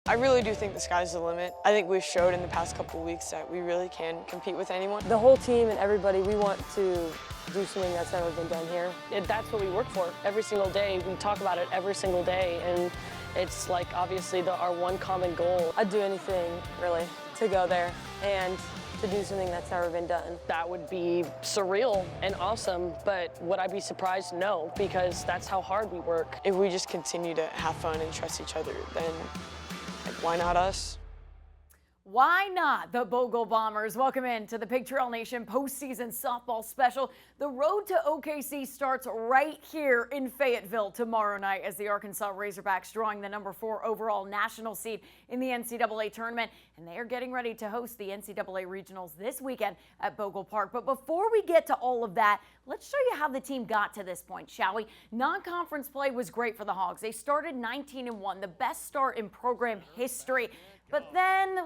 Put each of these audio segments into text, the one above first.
I really do think the sky's the limit. I think we've showed in the past couple of weeks that we really can compete with anyone. The whole team and everybody, we want to do something that's never been done here. That's what we work for every single day. We talk about it every single day, and it's like obviously our one common goal. I'd do anything, really, to go there and to do something that's never been done. That would be surreal and awesome, but would I be surprised? No, because that's how hard we work. If we just continue to have fun and trust each other, then why not us? Why not the Bogle Bombers? Welcome in to the Pig Trail Nation postseason softball special. The road to OKC starts right here in Fayetteville tomorrow night as the Arkansas Razorbacks drawing the #4 overall national seed in the NCAA tournament. And they are getting ready to host the NCAA regionals this weekend at Bogle Park. But before we get to all of that, let's show you how the team got to this point, shall we? Non-conference play was great for the Hogs. They started 19-1, the best start in program history. But then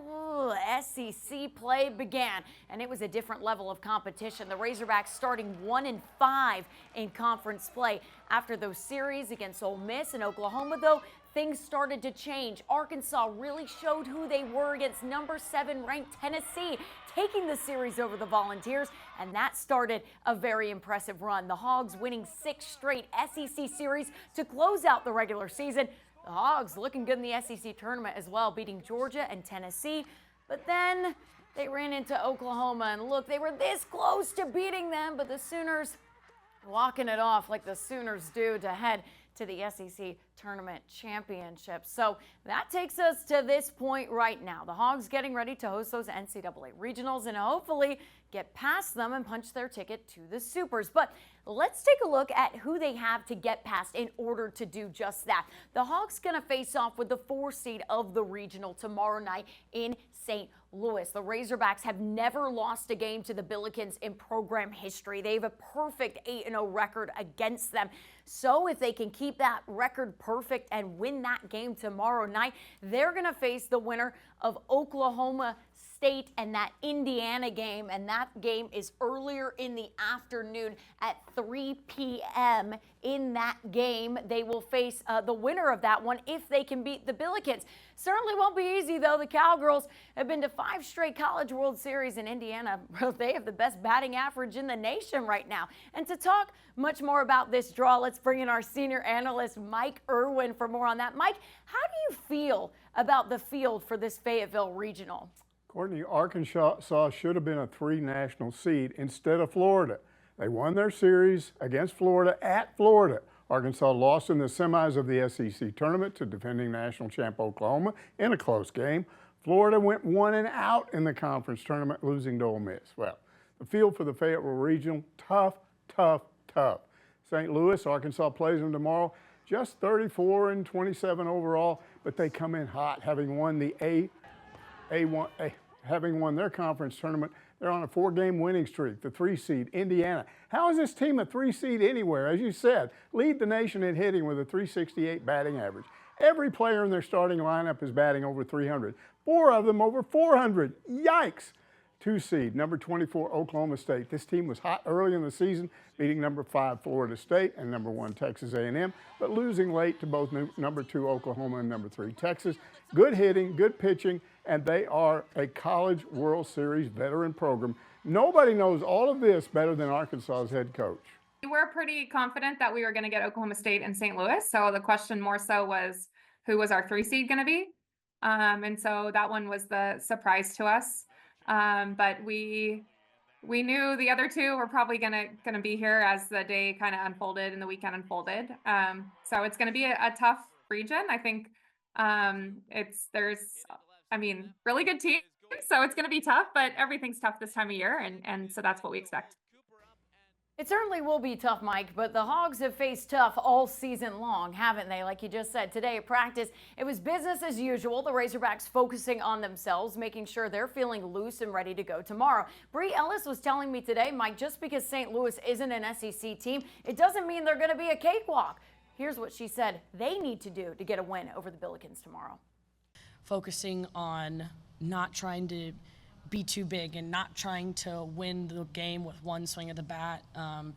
SEC play began, and it was a different level of competition. The Razorbacks starting 1-5 in conference play. After those series against Ole Miss and Oklahoma, though, things started to change. Arkansas really showed who they were against #7 ranked Tennessee, taking the series over the Volunteers, and that started a very impressive run. The Hogs winning 6 straight SEC series to close out the regular season. The Hogs looking good in the SEC tournament as well, beating Georgia and Tennessee. But then they ran into Oklahoma, and look, they were this close to beating them, but the Sooners walking it off like the Sooners do to head to the SEC Tournament Championship. So that takes us to this point right now. The Hogs getting ready to host those NCAA regionals and hopefully get past them and punch their ticket to the Supers. But let's take a look at who they have to get past in order to do just that. The Hogs going to face off with the 4 seed of the regional tomorrow night in St. Louis. The Razorbacks have never lost a game to the Billikens in program history. They have a perfect 8-0 record against them. So if they can keep that record perfect and win that game tomorrow night, they're going to face the winner of Oklahoma State and that Indiana game, and that game is earlier in the afternoon at 3 p.m. In that game, they will face the winner of that one if they can beat the Billikens. Certainly won't be easy, though. The Cowgirls have been to 5 straight College World Series in Indiana. They have the best batting average in the nation right now. And to talk much more about this draw, let's bring in our senior analyst, Mike Irwin, for more on that. Mike, how do you feel about the field for this Fayetteville Regional? Courtney, Arkansas should have been a 3 national seed instead of Florida. They won their series against Florida at Florida. Arkansas lost in the semis of the SEC tournament to defending national champ Oklahoma in a close game. Florida went 1-out in the conference tournament, losing to Ole Miss. Well, the field for the Fayetteville Regional, tough, tough, tough. St. Louis, Arkansas plays them tomorrow. Just 34-27 overall, but they come in hot, having won the having won their conference tournament. They're on a 4-game winning streak, the 3 seed, Indiana. How is this team a 3 seed anywhere? As you said, lead the nation in hitting with a .368 batting average. Every player in their starting lineup is batting over 300. 4 of them over 400. Yikes! 2 seed, number 24, Oklahoma State. This team was hot early in the season, beating number 5, Florida State, and number 1, Texas A&M, but losing late to both number 2, Oklahoma, and number 3, Texas. Good hitting, good pitching, and they are a College World Series veteran program. Nobody knows all of this better than Arkansas's head coach. We were pretty confident that we were going to get Oklahoma State and St. Louis, so the question more so was who was our 3 seed going to be? And so that one was the surprise to us. But we knew the other 2 were probably gonna be here as the day kind of unfolded and the weekend unfolded. So it's gonna be a tough region. I think there's really good teams, so it's gonna be tough. But everything's tough this time of year, and so that's what we expect. It certainly will be tough, Mike, but the Hogs have faced tough all season long, haven't they? Like you just said, today at practice, it was business as usual. The Razorbacks focusing on themselves, making sure they're feeling loose and ready to go tomorrow. Bri Ellis was telling me today, Mike, just because St. Louis isn't an SEC team, it doesn't mean they're going to be a cakewalk. Here's what she said they need to do to get a win over the Billikens tomorrow. Focusing on not trying to be too big and not trying to win the game with one swing of the bat,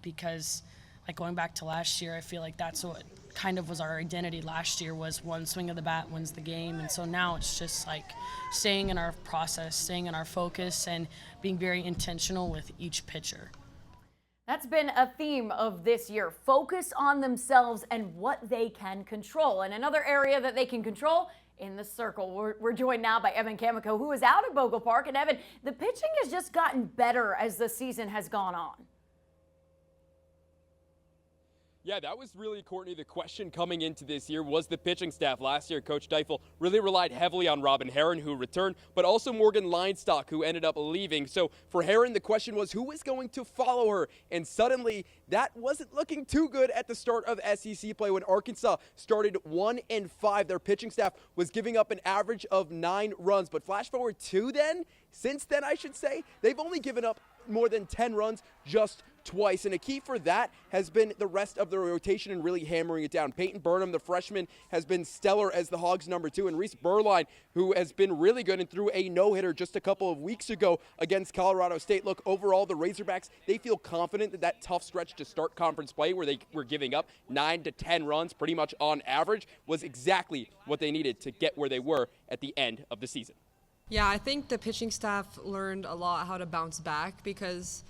because like going back to last year, I feel like that's what kind of was our identity last year, was one swing of the bat wins the game. And so now it's just like staying in our process, staying in our focus, and being very intentional with each pitcher. That's been a theme of this year. Focus on themselves and what they can control. And another area that they can control, in the circle. We're joined now by Evan Kamiko, who is out at Bogle Park. And Evan, the pitching has just gotten better as the season has gone on. Yeah, that was really, Courtney, the question coming into this year was the pitching staff. Last year, Coach Deifel really relied heavily on Robin Herron, who returned, but also Morgan Linestock, who ended up leaving. So for Herron, the question was who was going to follow her? And suddenly, that wasn't looking too good at the start of SEC play when Arkansas started 1-5. Their pitching staff was giving up an average of 9 runs. But flash forward to then, since then, I should say, they've only given up more than 10 runs just twice. And a key for that has been the rest of the rotation and really hammering it down. Peyton Burnham, the freshman, has been stellar as the Hogs' number 2. And Reese Burline, who has been really good and threw a no-hitter just a couple of weeks ago against Colorado State. Look, overall, the Razorbacks, they feel confident that that tough stretch to start conference play where they were giving up 9 to 10 runs pretty much on average was exactly what they needed to get where they were at the end of the season. Yeah, I think the pitching staff learned a lot how to bounce back because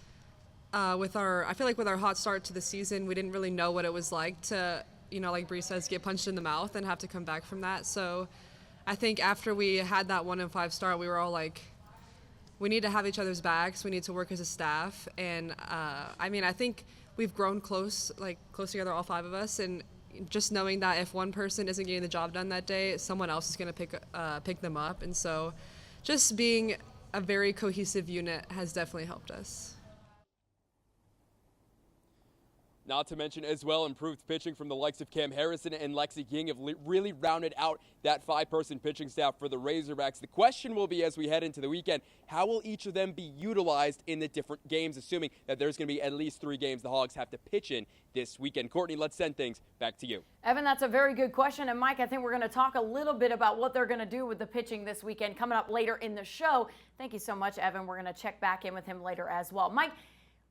I feel like with our hot start to the season, we didn't really know what it was like to, like Bri says, get punched in the mouth and have to come back from that. So I think after we had that 1-5 start, we were all like, we need to have each other's backs. We need to work as a staff. And I think we've grown close together, all 5 of us. And just knowing that if one person isn't getting the job done that day, someone else is going to pick them up. And so just being a very cohesive unit has definitely helped us. Not to mention as well improved pitching from the likes of Cam Harrison and Lexi King have really rounded out that 5-person pitching staff for the Razorbacks. The question will be, as we head into the weekend, how will each of them be utilized in the different games, assuming that there's going to be at least 3 games the Hogs have to pitch in this weekend. Courtney, let's send things back to you. Evan, that's a very good question. And Mike, I think we're going to talk a little bit about what they're going to do with the pitching this weekend coming up later in the show. Thank you so much, Evan. We're going to check back in with him later as well. Mike,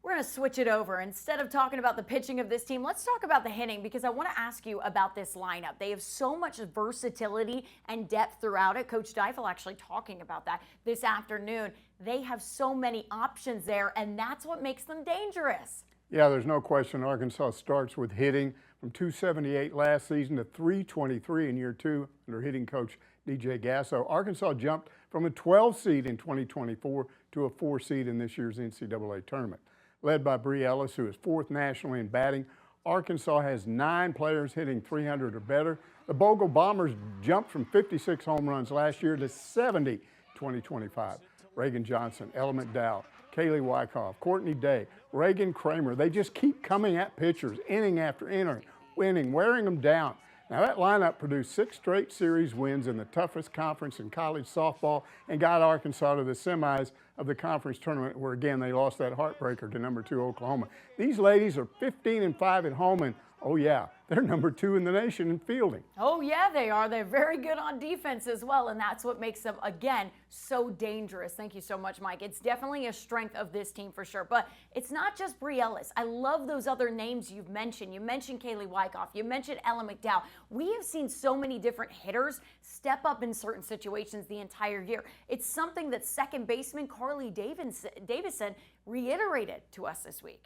we're going to switch it over. Instead of talking about the pitching of this team, let's talk about the hitting, because I want to ask you about this lineup. They have so much versatility and depth throughout it. Coach Deifel actually talking about that this afternoon. They have so many options there, and that's what makes them dangerous. Yeah, there's no question Arkansas starts with hitting from 278 last season to 323 in year 2 under hitting coach DJ Gasso. Arkansas jumped from a 12 seed in 2024 to a 4 seed in this year's NCAA tournament. Led by Bri Ellis, who is 4th nationally in batting, Arkansas has 9 players hitting 300 or better. The Bogle Bombers jumped from 56 home runs last year to 70 2025. Reagan Johnson, Ella McDow, Kaylee Wyckoff, Courtney Day, Reagan Kramer, they just keep coming at pitchers inning after inning, winning, wearing them down. Now that lineup produced 6 straight series wins in the toughest conference in college softball and got Arkansas to the semis of the conference tournament where, again, they lost that heartbreaker to number 2 Oklahoma. These ladies are 15-5 at home, and oh yeah, they're number 2 in the nation in fielding. Oh yeah, they are. They're very good on defense as well, and that's what makes them, again, so dangerous. Thank you so much, Mike. It's definitely a strength of this team for sure, but it's not just Bri Ellis. I love those other names you've mentioned. You mentioned Kaylee Wyckoff. You mentioned Ella McDow. We have seen so many different hitters step up in certain situations the entire year. It's something that second baseman Carly Davison reiterated to us this week.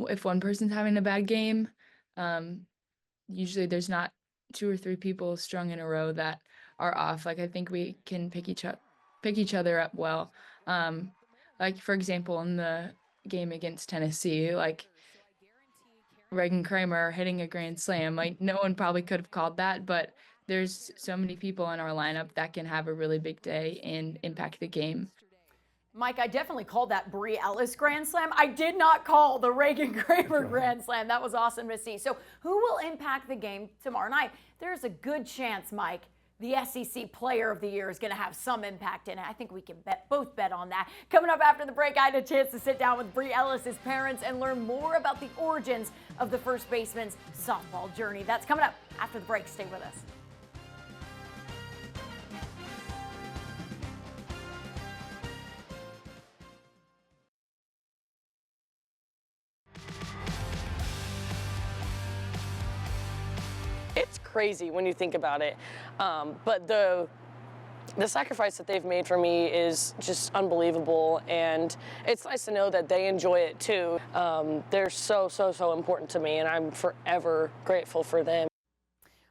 If one person's having a bad game, usually there's not 2 or 3 people strung in a row that are off. Like, I think we can pick each other up well. Like, for example, in the game against Tennessee, like Reagan Kramer hitting a grand slam, like no one probably could have called that, but there's so many people in our lineup that can have a really big day and impact the game. Mike, I definitely called that Bri Ellis grand slam. I did not call the Reagan Kramer grand slam. That was awesome to see. So who will impact the game tomorrow night? There's a good chance, Mike, the SEC Player of the Year is going to have some impact in it. I think we can both bet on that. Coming up after the break, I had a chance to sit down with Bri Ellis' parents and learn more about the origins of the first baseman's softball journey. That's coming up after the break. Stay with us. It's crazy when you think about it, but the sacrifice that they've made for me is just unbelievable, and it's nice to know that they enjoy it too. They're so important to me, and I'm forever grateful for them.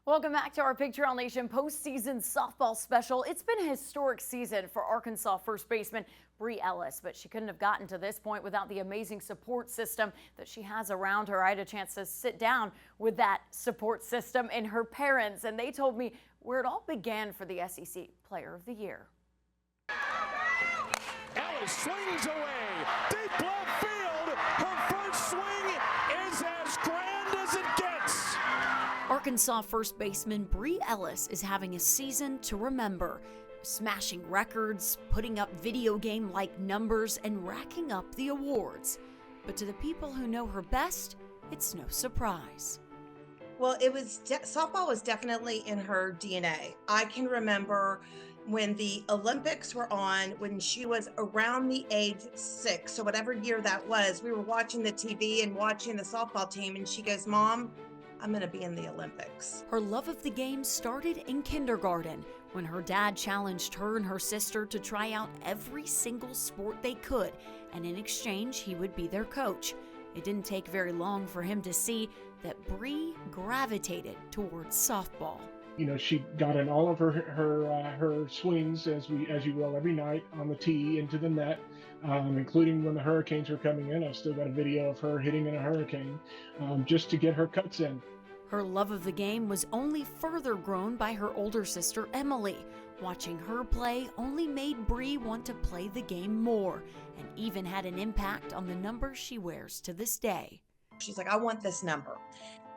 Welcome back to our Picture All Nation postseason softball special. It's been a historic season for Arkansas first baseman Bri Ellis, but she couldn't have gotten to this point without the amazing support system that she has around her. I had a chance to sit down with that support system and her parents, and they told me where it all began for the SEC Player of the Year. Ellis swings away, deep left field. Her first swing is as grand as it gets. Arkansas first baseman Bri Ellis is having a season to remember, smashing records, putting up video game-like numbers, and racking up the awards. But to the people who know her best, it's no surprise. Well, it was softball was definitely in her DNA. I can remember when the Olympics were on, when she was around the age 6, so whatever year that was, we were watching the TV and watching the softball team, and she goes, "Mom, I'm going to be in the Olympics." Her love of the game started in kindergarten when her dad challenged her and her sister to try out every single sport they could, and in exchange, he would be their coach. It didn't take very long for him to see that Bri gravitated towards softball. You know, she got in all of her swings as you will every night on the tee into the net, including when the hurricanes were coming in. I've still got a video of her hitting in a hurricane just to get her cuts in. Her love of the game was only further grown by her older sister Emily. Watching her play only made Bri want to play the game more, and even had an impact on the number she wears to this day. She's like, "I want this number."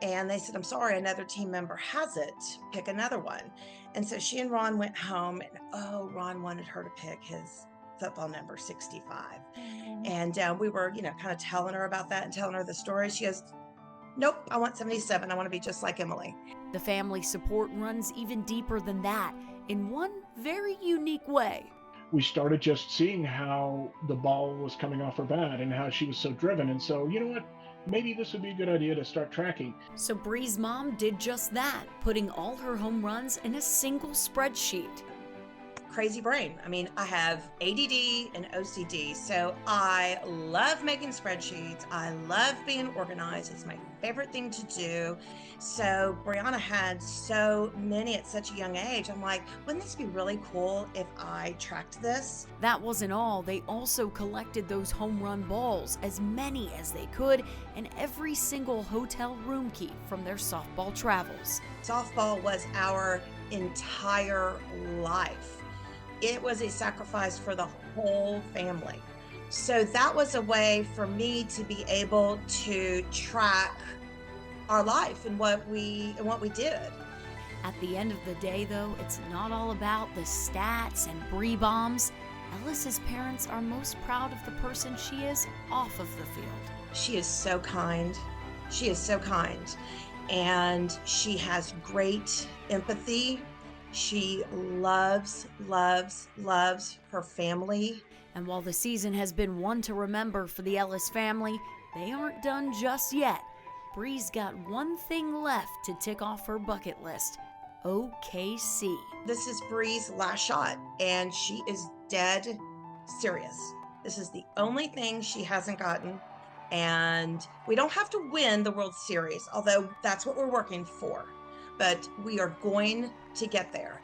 And they said, "I'm sorry, another team member has it. Pick another one." And so she and Ron went home, and Ron wanted her to pick his football number 65. And we were, kind of telling her about that and telling her the story. She goes, "Nope, I want 77. I want to be just like Emily." The family support runs even deeper than that, in one very unique way. We started just seeing how the ball was coming off her bat and how she was so driven. And so, you know what? Maybe this would be a good idea to start tracking. So Bri's mom did just that, putting all her home runs in a single spreadsheet. Crazy brain. I mean, I have ADD and OCD, so I love making spreadsheets. I love being organized. It's my favorite thing to do. So Brianna had so many at such a young age. I'm like, wouldn't this be really cool if I tracked this? That wasn't all. They also collected those home run balls, as many as they could, and every single hotel room key from their softball travels. Softball was our entire life. It was a sacrifice for the whole family. So that was a way for me to be able to track our life and what we did. At the end of the day, though, it's not all about the stats and Bri bombs. Ellis's parents are most proud of the person she is off of the field. She is so kind. She is so kind. And she has great empathy. She loves her family. And while the season has been one to remember for the Ellis family, they aren't done just yet. Bri's got one thing left to tick off her bucket list: OKC. This is Bri's last shot, and she is dead serious. This is the only thing she hasn't gotten, and we don't have to win the World Series, although that's what we're working for. But we are going to get there.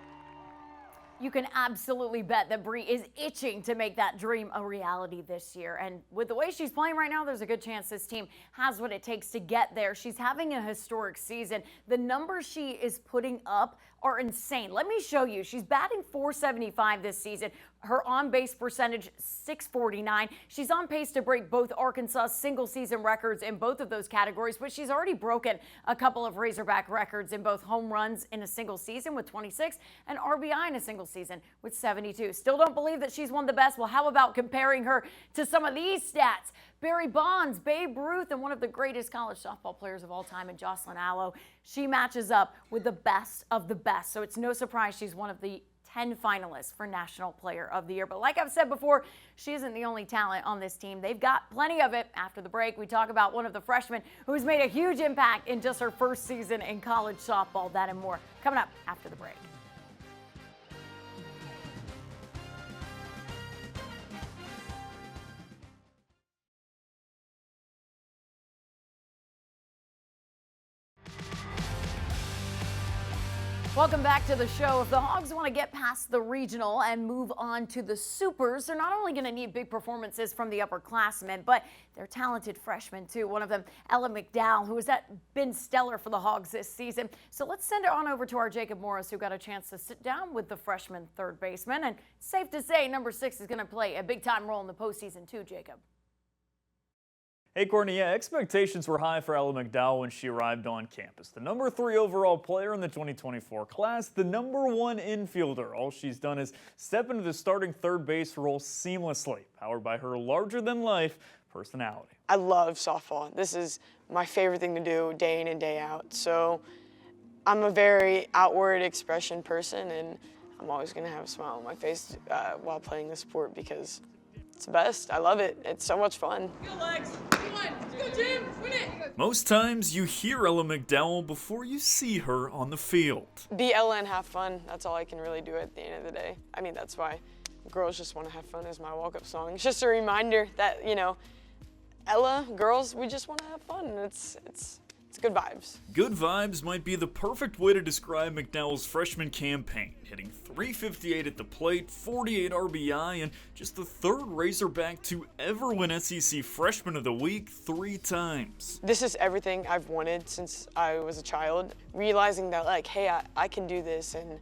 You can absolutely bet that Bri is itching to make that dream a reality this year. And with the way she's playing right now, there's a good chance this team has what it takes to get there. She's having a historic season. The numbers she is putting up are insane. Let me show you. She's batting .475 this season. Her on-base percentage, .649. She's on pace to break both Arkansas's single-season records in both of those categories, but she's already broken a couple of Razorback records in both home runs in a single season with 26 and RBI in a single season with 72. Still don't believe that she's one of the best? Well, how about comparing her to some of these stats? Barry Bonds, Babe Ruth, and one of the greatest college softball players of all time, and Jocelyn Allo. She matches up with the best of the best, so it's no surprise she's one of the 10 finalists for National Player of the Year. But like I've said before, she isn't the only talent on this team. They've got plenty of it. After the break, we talk about one of the freshmen who's made a huge impact in just her first season in college softball. That and more coming up after the break. Welcome back to the show. If the Hogs want to get past the regional and move on to the supers, they're not only going to need big performances from the upperclassmen, but they're talented freshmen too. One of them, Ella McDow, who has been stellar for the Hogs this season. So let's send it on over to our Jacob Morris, who got a chance to sit down with the freshman third baseman. And safe to say, number 6 is going to play a big-time role in the postseason too, Jacob. Hey, Courtney, yeah, expectations were high for Ella McDow when she arrived on campus. The number 3 overall player in the 2024 class, the number 1 infielder. All she's done is step into the starting third base role seamlessly, powered by her larger-than-life personality. I love softball. This is my favorite thing to do day in and day out. So I'm a very outward expression person, and I'm always going to have a smile on my face while playing the sport because it's the best. I love it. It's so much fun. Go legs. Come on. Go Jim. Win it. Most times you hear Ella McDowell before you see her on the field. Be Ella and have fun. That's all I can really do at the end of the day. I mean, that's why Girls Just Want to Have Fun is my walk-up song. It's just a reminder that, you know, Ella, girls, we just want to have fun. It's good vibes. Good vibes might be the perfect way to describe McDowell's freshman campaign, hitting .358 at the plate, 48 RBI, and just the 3rd Razorback to ever win SEC Freshman of the Week 3 times. This is everything I've wanted since I was a child. Realizing that, like, hey, I can do this, and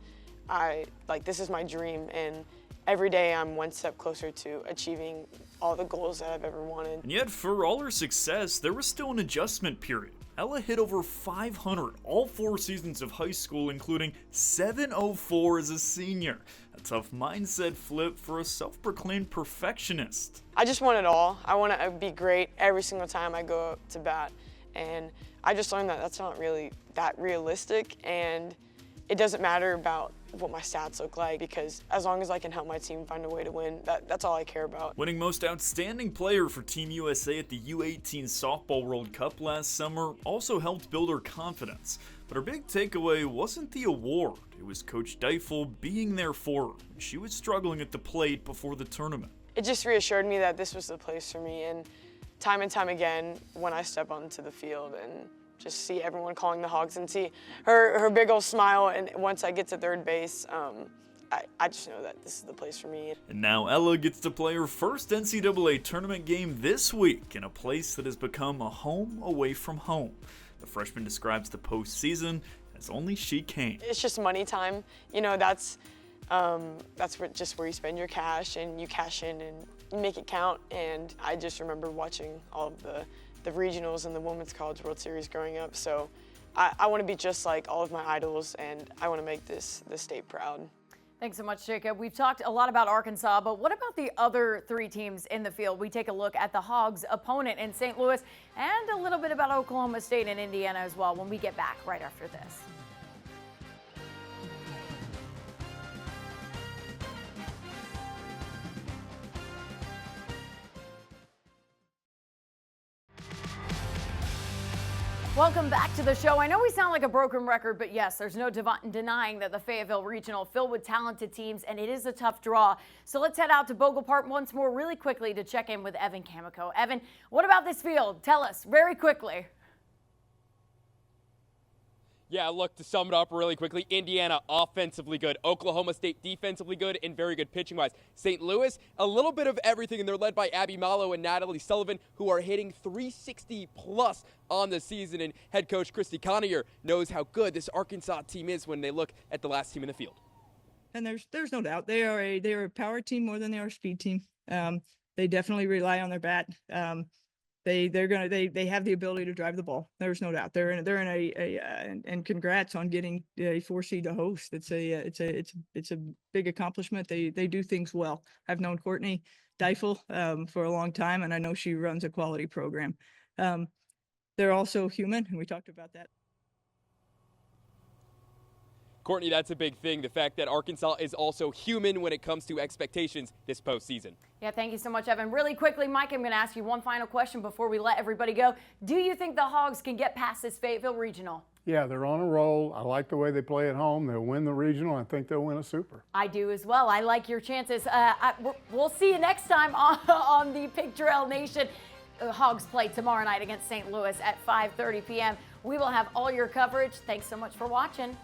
this is my dream, and every day I'm one step closer to achieving all the goals that I've ever wanted. And yet, for all her success, there was still an adjustment period. Ella hit over 500 all 4 seasons of high school, including 704 as a senior. A tough mindset flip for a self-proclaimed perfectionist. I just want it all. I want to be great every single time I go up to bat. And I just learned that that's not really that realistic, and it doesn't matter about what my stats look like, because as long as I can help my team find a way to win, that's all I care about. Winning Most Outstanding Player for Team USA at the U18 Softball World Cup last summer also helped build her confidence. But her big takeaway wasn't the award. It was Coach Deifel being there for her. She was struggling at the plate before the tournament. It just reassured me that this was the place for me, and time again, when I step onto the field and just see everyone calling the Hogs and see her big old smile, and once I get to third base, I just know that this is the place for me. And now Ella gets to play her first NCAA tournament game this week in a place that has become a home away from home. The freshman describes the postseason as only she can. It's just money time. You know, that's just where you spend your cash, and you cash in and you make it count. And I just remember watching all of the regionals and the Women's College World Series growing up. So I want to be just like all of my idols, and I want to make this state proud. Thanks so much, Jacob. We've talked a lot about Arkansas, but what about the other 3 teams in the field? We take a look at the Hogs' opponent in St. Louis and a little bit about Oklahoma State and Indiana as well when we get back right after this. Welcome back to the show. I know we sound like a broken record, but yes, there's no denying that the Fayetteville Regional filled with talented teams, and it is a tough draw. So let's head out to Bogle Park once more really quickly to check in with Evan Kamiko. Evan, what about this field? Tell us very quickly. Yeah, look, to sum it up really quickly, Indiana offensively good, Oklahoma State defensively good, and very good pitching-wise. St. Louis, a little bit of everything, and they're led by Abby Malo and Natalie Sullivan, who are hitting 360-plus on the season, and head coach Christy Connier knows how good this Arkansas team is when they look at the last team in the field. And there's no doubt they are a power team more than they are a speed team. They definitely rely on their bat. They have the ability to drive the ball. There's no doubt. They're in and congrats on getting a 4 seed to host. It's a big accomplishment. They do things well. I've known Courtney Deifel for a long time, and I know she runs a quality program. They're also human, and we talked about that. Courtney, that's a big thing. The fact that Arkansas is also human when it comes to expectations this postseason. Yeah, thank you so much, Evan. Really quickly, Mike, I'm going to ask you one final question before we let everybody go. Do you think the Hogs can get past this Fayetteville Regional? Yeah, they're on a roll. I like the way they play at home. They'll win the regional. I think they'll win a super. I do as well. I like your chances. We'll see you next time on the Picture Nation. Hogs play tomorrow night against St. Louis at 5:30 p.m. We will have all your coverage. Thanks so much for watching.